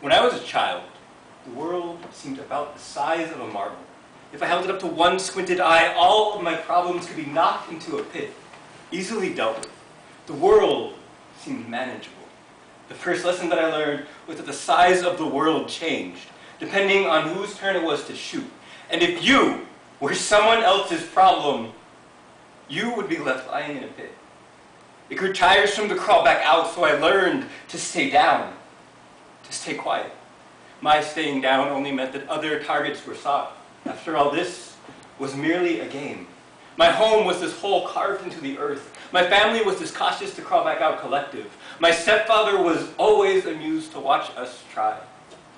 When I was a child, the world seemed about the size of a marble. If I held it up to one squinted eye, all of my problems could be knocked into a pit, easily dealt with. The world seemed manageable. The first lesson that I learned was that the size of the world changed, depending on whose turn it was to shoot. And if you were someone else's problem, you would be left lying in a pit. It grew tiresome to crawl back out, so I learned to stay down, to stay quiet. My staying down only meant that other targets were sought. After all, this was merely a game. My home was this hole carved into the earth. My family was this cautious to crawl back out collective. My stepfather was always amused to watch us try.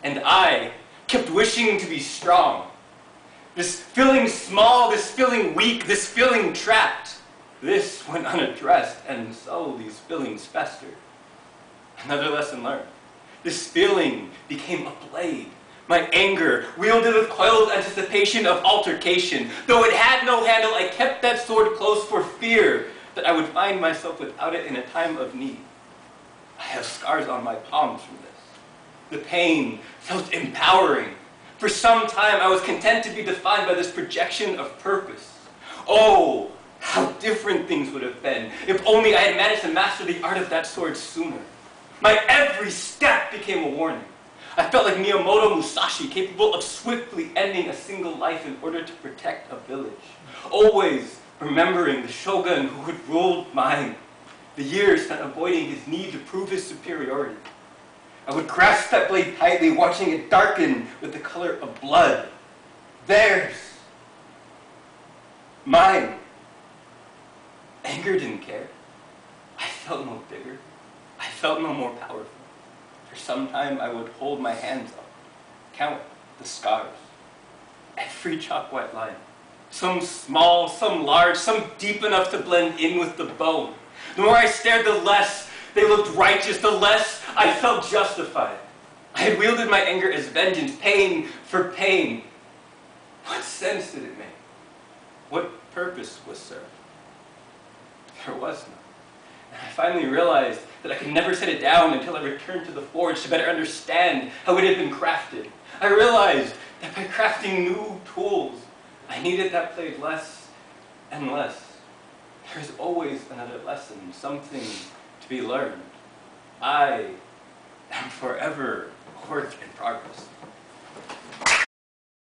And I kept wishing to be strong. This feeling small, this feeling weak, this feeling trapped. This went unaddressed, and so these feelings festered. Another lesson learned. This feeling became a blade. My anger, wielded with coiled anticipation of altercation. Though it had no handle, I kept that sword close for fear that I would find myself without it in a time of need. I have scars on my palms from this. The pain felt empowering. For some time, I was content to be defined by this projection of purpose. Oh, how different things would have been if only I had managed to master the art of that sword sooner. My every step became a warning. I felt like Miyamoto Musashi, capable of swiftly ending a single life in order to protect a village. Always remembering the shogun who had ruled mine, the years spent avoiding his need to prove his superiority. I would grasp that blade tightly, watching it darken with the color of blood. Theirs. Mine. Anger didn't care. I felt no bigger. I felt no more powerful. For some time, I would hold my hands up, count the scars. Every chalk white line. Some small, some large, some deep enough to blend in with the bone. The more I stared, the less they looked righteous, the less I felt justified. I had wielded my anger as vengeance, pain for pain. What sense did it make? What purpose was served? There was none. And I finally realized that I could never set it down until I returned to the forge to better understand how it had been crafted. I realized that by crafting new tools, I needed that blade less and less. There is always another lesson, something to be learned. I am forever a work in progress.